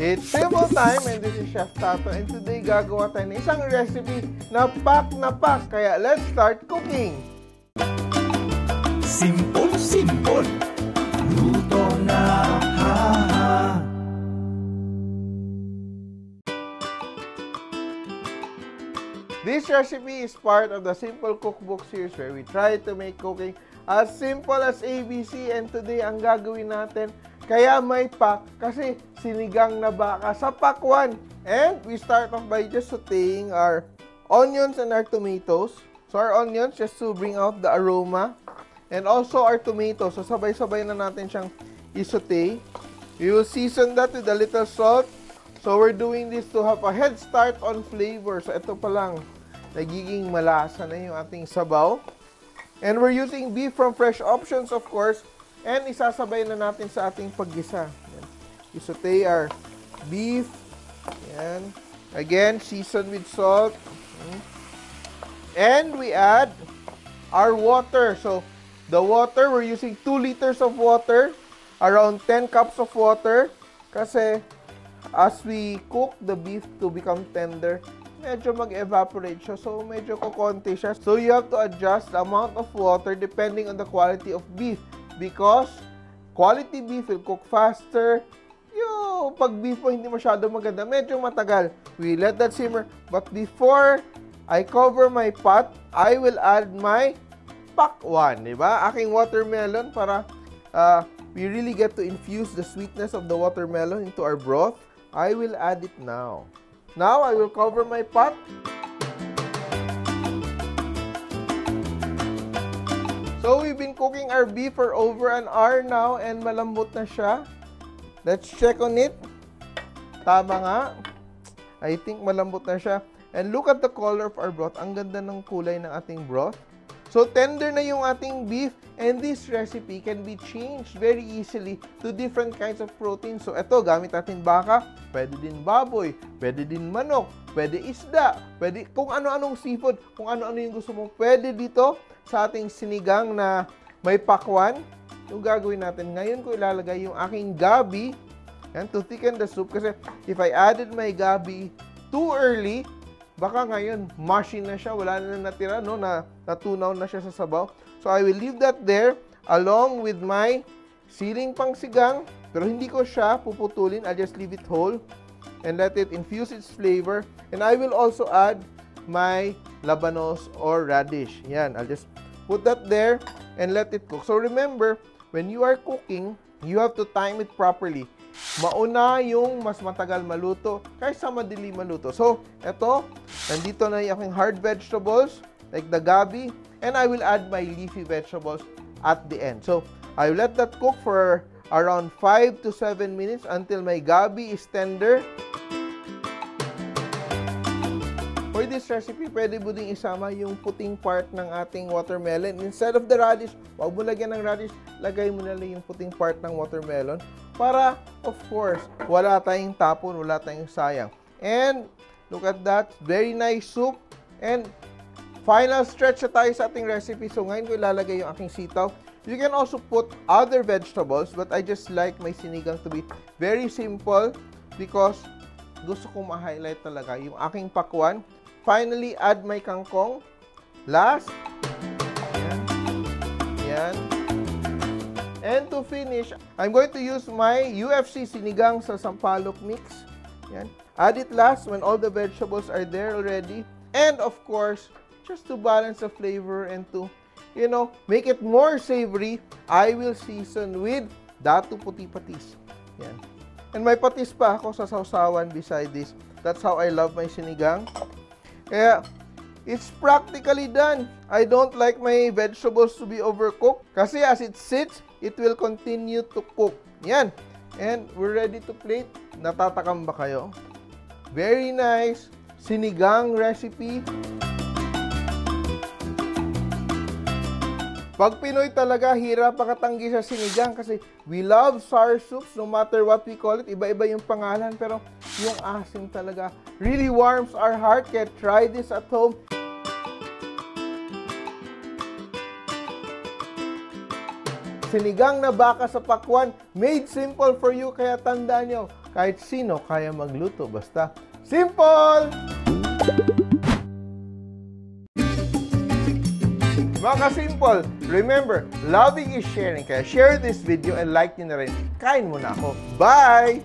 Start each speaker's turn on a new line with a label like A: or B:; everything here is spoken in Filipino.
A: It's simple time and this is Chef Tato and today gagawa tayo ng isang recipe na pack. Kaya let's start cooking!
B: Simple, luto na ha.
A: This recipe is part of the Simple Cookbook series where we try to make cooking as simple as ABC, and today ang gagawin natin, kaya may pack kasi sinigang na baka sa pack 1. And we start off by just sauteing our onions and our tomatoes. So our onions just to bring out the aroma. And also our tomatoes. So sabay-sabay na natin siyang isaute. We will season that with a little salt. So we're doing this to have a head start on flavor. So ito pa lang, nagiging malasa na yung ating sabaw. And we're using beef from Fresh Options, of course. And isasabay na natin sa ating paggisa. Isaute our beef. Yan. Again, season with salt. And we add our water. So the water, we're using 2 liters of water. Around 10 cups of water. Kasi as we cook the beef to become tender, medyo mag-evaporate siya. So, medyo kukonti siya. So, you have to adjust the amount of water depending on the quality of beef. Because quality beef will cook faster. Yung pag beef mo hindi masyado maganda, medyo matagal. We let that simmer. But before I cover my pot, I will add my pack 1. Diba? Aking watermelon para we really get to infuse the sweetness of the watermelon into our broth. I will add it now. Now, I will cover my pot. So, we've been cooking our beef for over an hour now and malambot na siya. Let's check on it. Tama nga. I think malambot na siya. And look at the color of our broth. Ang ganda ng kulay ng ating broth. So, tender na yung ating beef, and this recipe can be changed very easily to different kinds of protein. So, ito, gamit natin baka, pwede din baboy, pwede din manok, pwede isda, pwede kung ano-anong seafood, kung ano-ano yung gusto mo, pwede dito sa ating sinigang na may pakwan. Yung gagawin natin, ngayon ko ilalagay yung aking gabi, yan, to thicken the soup, kasi if I added my gabi too early, baka ngayon, mushy na siya, wala na natira, no, natunaw na siya sa sabaw. So, I will leave that there along with my siling pangsigang. Pero hindi ko siya puputulin. I'll just leave it whole and let it infuse its flavor. And I will also add my labanos or radish. Yan, I'll just put that there and let it cook. So, remember, when you are cooking, you have to time it properly. Mauna yung mas matagal maluto kaysa madali maluto. So, eto, nandito na yung aking hard vegetables, like the gabi, and I will add my leafy vegetables at the end. So, I will let that cook for around 5 to 7 minutes until my gabi is tender. For this recipe, pwede mo ding isama yung puting part ng ating watermelon. Instead of the radish, wag mo lagyan ng radish, lagay mo na lang yung puting part ng watermelon para, of course, wala tayong tapon, wala tayong sayang. And, look at that, very nice soup. And, final stretch na tayo sa ating recipe. So, ngayon ko ilalagay yung aking sitaw. You can also put other vegetables, but I just like my sinigang to be very simple because gusto kong ma-highlight talaga yung aking pakwan. Finally, add my kangkong. Last. Yan. And to finish, I'm going to use my UFC sinigang sa sampalok mix. Yan. Add it last when all the vegetables are there already. And of course, just to balance the flavor and to, you know, make it more savory, I will season with datu puti patis. Yan. And may patis pa ako sa sausawan beside this. That's how I love my sinigang. Kaya, it's practically done. I don't like my vegetables to be overcooked kasi as it sits, it will continue to cook. Yan. And we're ready to plate. Natatakam ba kayo? Very nice sinigang recipe. Pag Pinoy talaga, hirap makatanggi sa sinigang kasi we love sour soups no matter what we call it. Iba-iba yung pangalan pero yung asim talaga really warms our heart. Kaya try this at home. Sinigang na baka sa pakwan, made simple for you. Kaya tandaan nyo, Kahit sino kaya magluto, basta simple! Mga ka-simple, remember, loving is sharing. Kaya share this video and like nyo na rin. Kain muna ako. Bye!